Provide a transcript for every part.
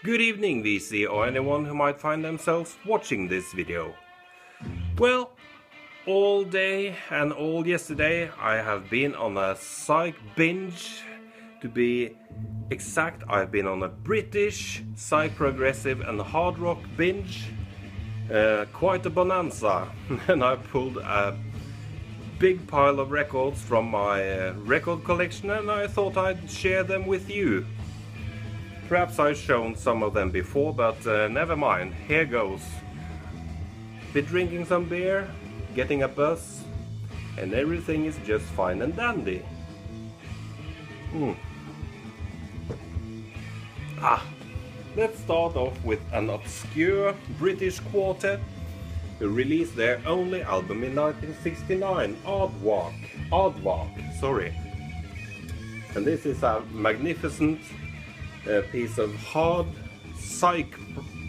Good evening, VC, or anyone who might find themselves watching this video. Well, all day and all yesterday I have been on a Psych binge. To be exact, I've been on a British Psych progressive and hard rock binge. Quite a bonanza. And I pulled a big pile of records from my record collection, and I thought I'd share them with you. Perhaps I've shown some of them before, but never mind, here goes. Be drinking some beer, getting a buzz, and everything is just fine and dandy. Let's start off with an obscure British quartet who released their only album in 1969, Aardvark, sorry. And this is a magnificent piece of hard psych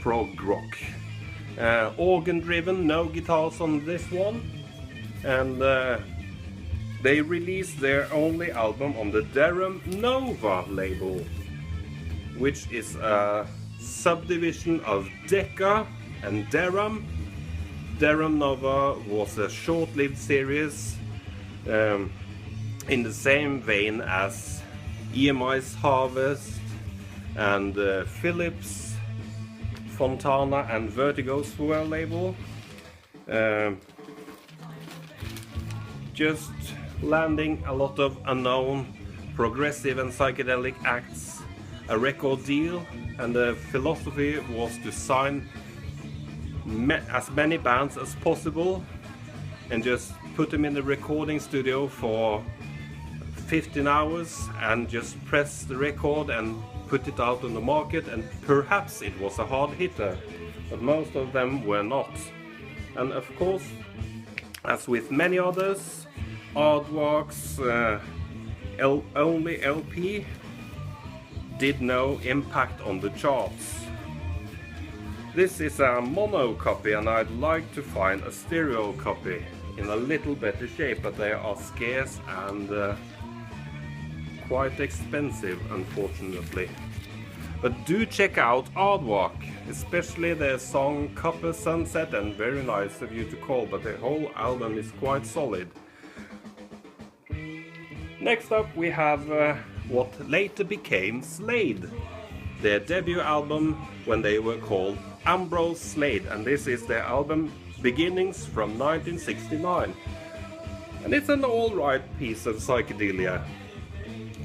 prog rock. Organ driven, no guitars on this one. And they released their only album on the Durham Nova label, which is a subdivision of Decca and Durham. Durham Nova was a short-lived series in the same vein as EMI's Harvest and Philips, Fontana and Vertigo's Swirl label. Just landing a lot of unknown progressive and psychedelic acts, a record deal, and the philosophy was to sign as many bands as possible and just put them in the recording studio for 15 hours and just press the record and put it out on the market, and perhaps it was a hard hitter, but most of them were not. And of course, as with many others, Aardvark's only LP did no impact on the charts. This is a mono copy, and I'd like to find a stereo copy in a little better shape, but they are scarce and quite expensive, unfortunately. But do check out Aardvark, especially their song Copper Sunset, and very nice of you to call, but the whole album is quite solid. Next up we have what later became Slade, their debut album when they were called Ambrose Slade, and this is their album Beginnings from 1969. And it's an alright piece of psychedelia,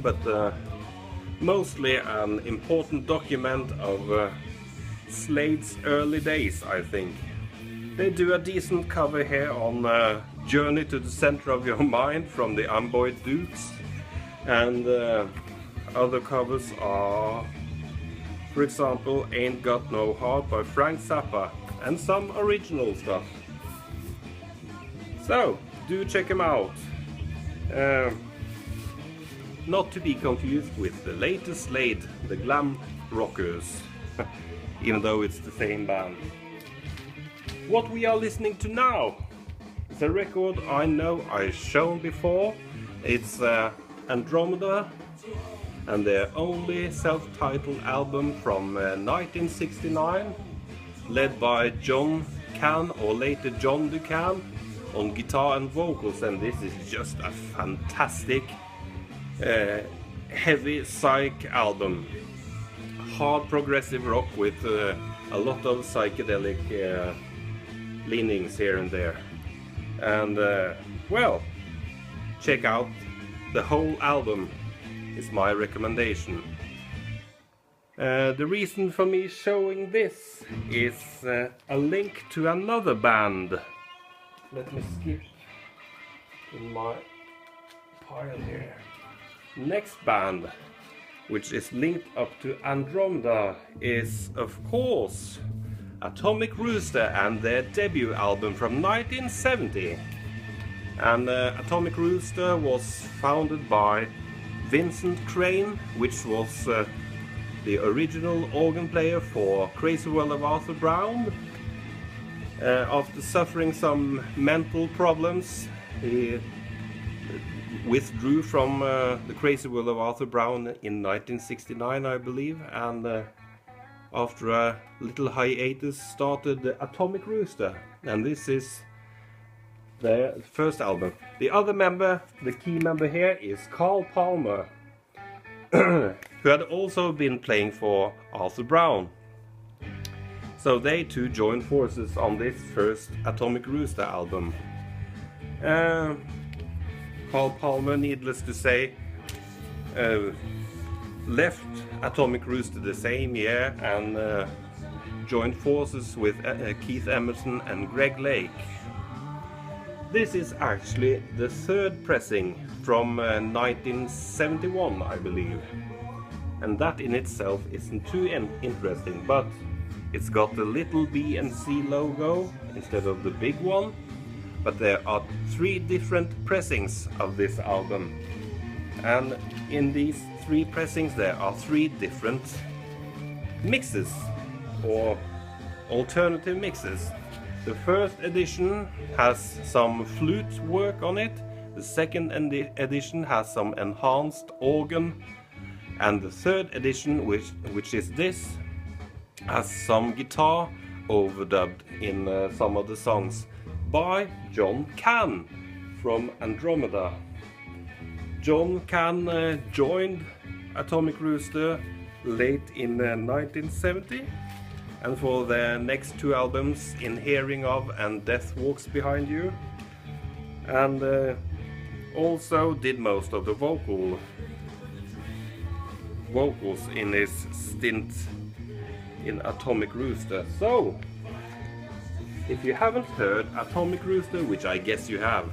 but mostly an important document of Slade's early days, I think. They do a decent cover here on Journey to the Center of Your Mind from the Amboy Dukes, and other covers are, for example, Ain't Got No Heart by Frank Zappa, and some original stuff. So, do check them out. Not to be confused with the latest Slade, the Glam Rockers, even though it's the same band. What we are listening to now is a record I know I've shown before. It's Andromeda and their only self-titled album from 1969, led by John Can, or later John Ducan, on guitar and vocals, and this is just a fantastic heavy psych album. Hard progressive rock with a lot of psychedelic leanings here and there. And well, check out the whole album is my recommendation. The reason for me showing this is a link to another band. Let me skip in my pile here. Next band, which is linked up to Andromeda, is of course Atomic Rooster and their debut album from 1970. And Atomic Rooster was founded by Vincent Crane, which was the original organ player for Crazy World of Arthur Brown. After suffering some mental problems, he withdrew from the Crazy World of Arthur Brown in 1969, I believe, and after a little hiatus, started the Atomic Rooster, and this is their first album. The other member, the key member here, is Carl Palmer, who had also been playing for Arthur Brown. So they two joined forces on this first Atomic Rooster album. Carl Palmer, needless to say, left Atomic Rooster the same year and joined forces with Keith Emerson and Greg Lake. This is actually the third pressing from 1971, I believe. And that in itself isn't too interesting, but it's got the little B and C logo instead of the big one. But there are 3 different pressings of this album. And in these 3 pressings there are 3 different mixes, or alternative mixes. The first edition has some flute work on it, the second edition has some enhanced organ, and the third edition, which is this, has some guitar overdubbed in some of the songs by John Cann from Andromeda. John Cann joined Atomic Rooster late in 1970, and for their next 2 albums, In Hearing Of and Death Walks Behind You, and also did most of the vocals in his stint in Atomic Rooster. So, if you haven't heard Atomic Rooster, which I guess you have,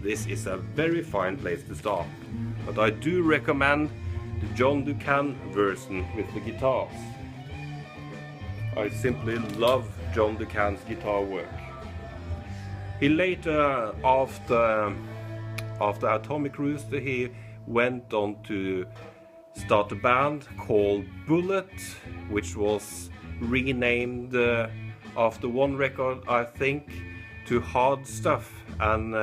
this is a very fine place to start. But I do recommend the John Ducan version with the guitars. I simply love John Ducan's guitar work. He later, after Atomic Rooster, he went on to start a band called Bullet, which was renamed after one record, I think, to Hard Stuff, and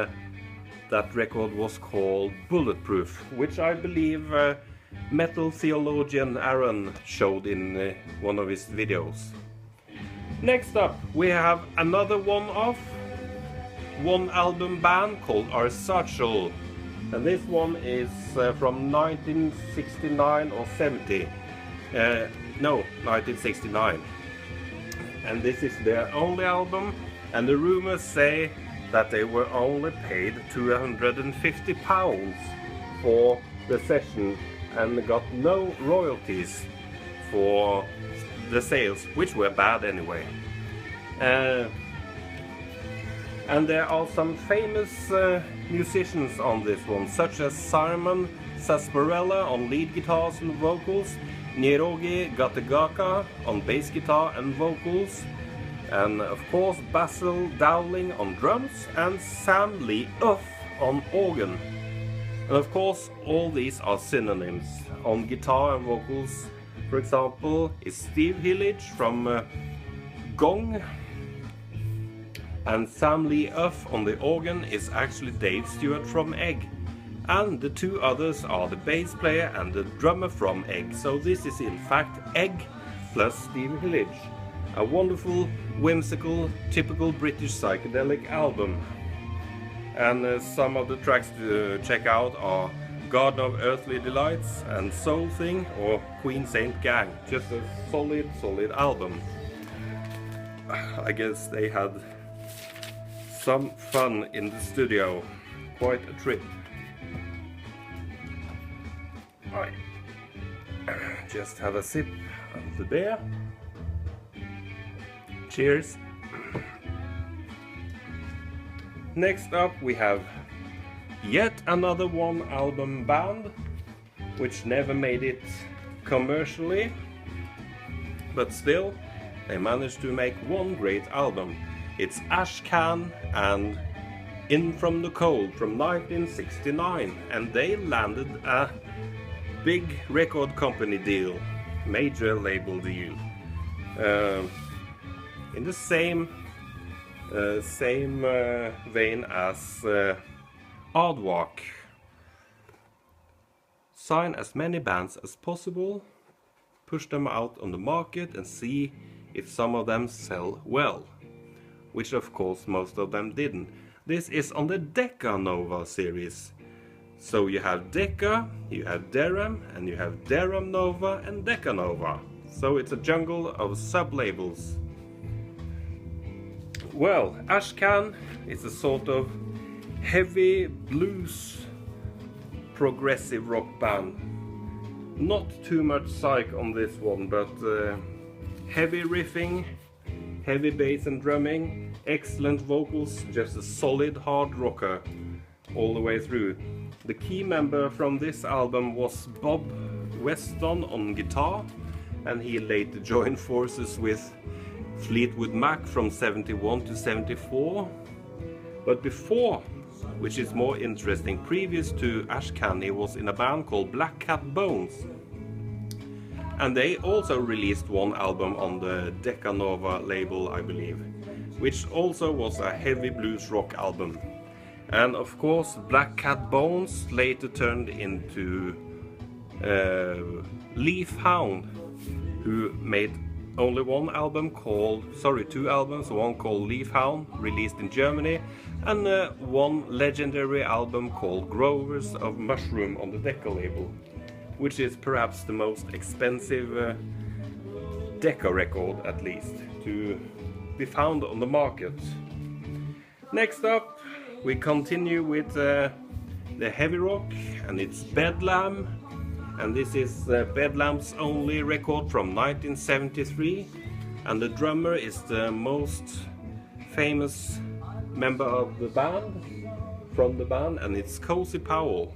that record was called Bulletproof, which I believe metal theologian Aaron showed in one of his videos. Next up we have another one-album band called Arsachel, and this one is from 1969 or 70. No, 1969. And this is their only album, and the rumors say that they were only paid £250 for the session and got no royalties for the sales, which were bad anyway. And there are some famous musicians on this one, such as Simon Sasparella on lead guitars and vocals, Nierogi Gategaka on bass guitar and vocals, and of course Basil Dowling on drums and Sam Lee Uff on organ. And of course all these are synonyms. On guitar and vocals, for example, is Steve Hillage from Gong, and Sam Lee Uff on the organ is actually Dave Stewart from Egg. And the 2 others are the bass player and the drummer from Egg. So this is in fact Egg plus Steve Hillage. A wonderful, whimsical, typical British psychedelic album. And some of the tracks to check out are Garden of Earthly Delights and Soul Thing, or Queen Saint Gang. Just a solid album. I guess they had some fun in the studio. Quite a trip. I just have a sip of the beer. Cheers. Next up we have yet another one-album band, which never made it commercially, but still they managed to make one great album. It's Ashcan and In From the Cold from 1969, and they landed a big record company deal, major label deal, in the same vein as Aardvark. Sign as many bands as possible, push them out on the market and see if some of them sell well, which of course most of them didn't. This is on the Deca Nova series. So you have Deca, you have Deram, and you have Deram Nova and Deca Nova. So it's a jungle of sub-labels. Well, Ashcan is a sort of heavy blues progressive rock band. Not too much psych on this one, but heavy riffing, heavy bass and drumming, excellent vocals, just a solid hard rocker all the way through. The key member from this album was Bob Weston on guitar, and he later joined forces with Fleetwood Mac from 71 to 74. But before, which is more interesting, previous to Ashcan, he was in a band called Black Cat Bones. And they also released one album on the Deca Nova label, I believe, which also was a heavy blues rock album. And of course, Black Cat Bones later turned into Leaf Hound, who made only two albums, one called Leaf Hound, released in Germany, and one legendary album called Growers of Mushroom on the Deca label, which is perhaps the most expensive Deca record, at least, to be found on the market. Next up, we continue with the heavy rock, and it's Bedlam. And this is Bedlam's only record from 1973, and the drummer is the most famous member of the band, and it's Cozy Powell.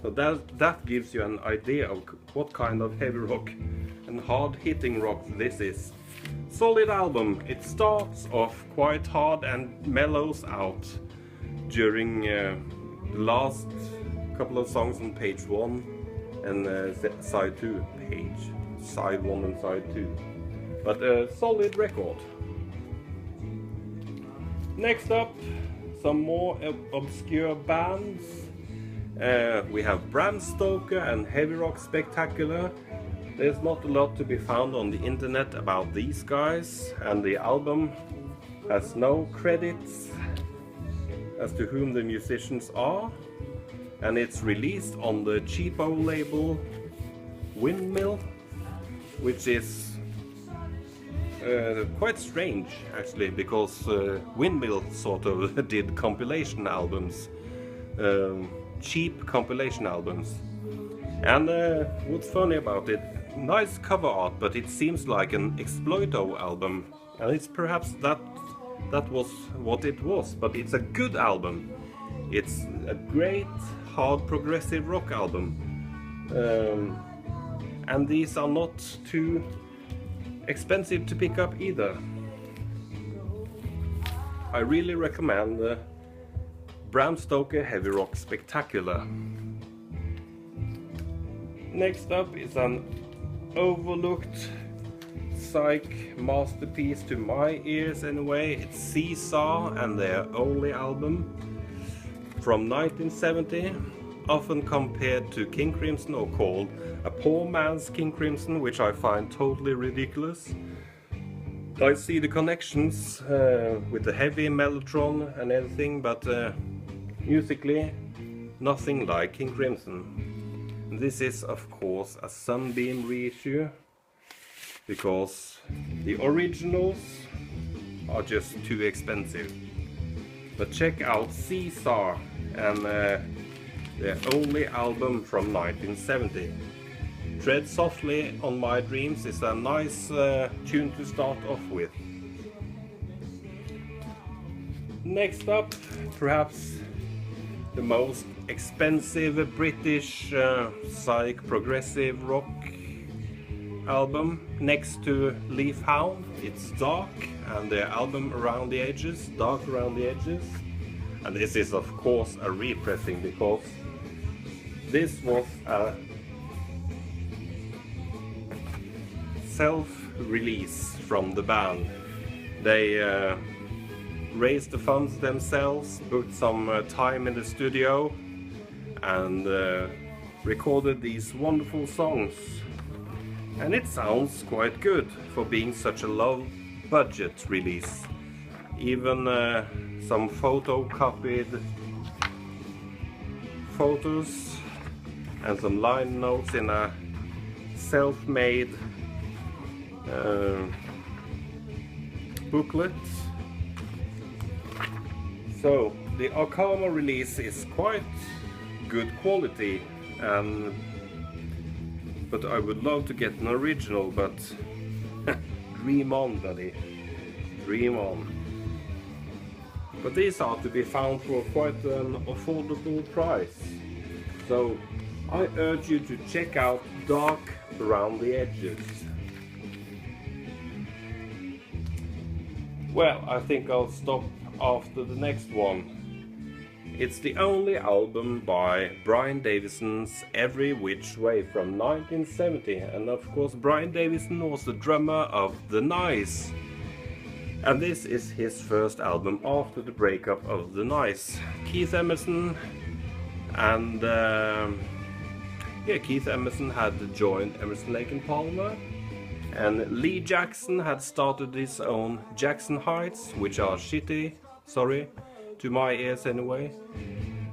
So that gives you an idea of what kind of heavy rock and hard-hitting rock this is. Solid album. It starts off quite hard and mellows out during the last couple of songs on page 1 and side 2, side 1 and side 2. But a solid record. Next up, some more obscure bands. We have Bram Stoker and Heavy Rock Spectacular. There's not a lot to be found on the internet about these guys, and the album has no credits as to whom the musicians are. And it's released on the cheapo label Windmill, which is quite strange actually, because Windmill sort of did compilation albums, cheap compilation albums. And what's funny about it, nice cover art, but it seems like an Exploito album, and it's perhaps that was what it was, but it's a good album. It's a great hard progressive rock album, and these are not too expensive to pick up either. I really recommend Bram Stoker Heavy Rock Spectacular. Next up is an overlooked Psych masterpiece to my ears anyway. It's Caesar and their only album from 1970, often compared to King Crimson, or called a poor man's King Crimson, which I find totally ridiculous. I see the connections with the heavy mellotron and everything, but musically nothing like King Crimson. This is of course a Sunbeam reissue, because the originals are just too expensive. But check out Caesar and their only album from 1970. Tread Softly on My Dreams is a nice tune to start off with. Next up, perhaps the most expensive British psych progressive rock album next to Leaf Hound. It's Dark, and their album Around the Edges, Dark Around the Edges. And this is of course a repressing, because this was a self-release from the band. They raised the funds themselves, put some time in the studio, and recorded these wonderful songs. and it sounds quite good for being such a low budget release. Even some photocopied photos and some line notes in a self-made booklet. So the Akama release is quite good quality, but I would love to get an original, but dream on, buddy, dream on. But these are to be found for quite an affordable price, so I urge you to check out Dark Around the Edges. Well, I think I'll stop after the next one. It's the only album by Brian Davison's Every Which Way from 1970, and of course Brian Davison was the drummer of The Nice. And this is his first album after the breakup of The Nice. Keith Emerson and Keith Emerson had joined Emerson, Lake and Palmer, and Lee Jackson had started his own Jackson Heights, which are shitty, sorry, to my ears anyway.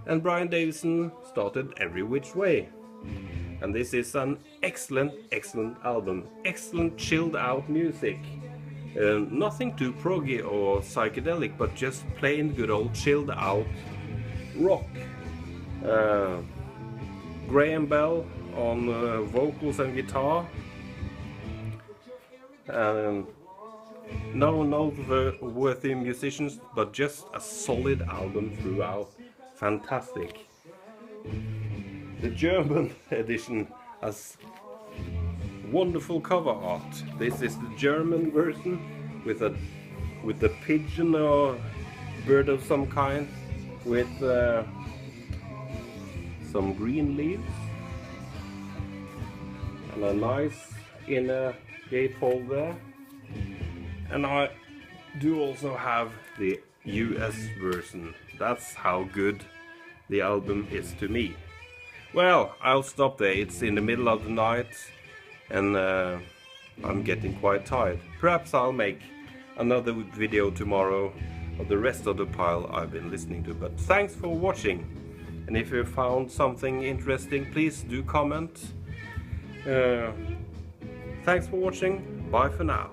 And Brian Davison started Every Which Way. And this is an excellent album. Excellent chilled out music. Nothing too proggy or psychedelic, but just plain good old chilled out rock. Graham Bell on vocals and guitar. No noteworthy musicians, but just a solid album throughout. Fantastic. The German edition has wonderful cover art. This is the German version with the pigeon or bird of some kind with some green leaves and a nice inner gatefold there. And I do also have the US version. That's how good the album is to me. Well, I'll stop there. It's in the middle of the night and I'm getting quite tired. Perhaps I'll make another video tomorrow of the rest of the pile I've been listening to. But thanks for watching, and if you found something interesting, please do comment. Thanks for watching. Bye for now.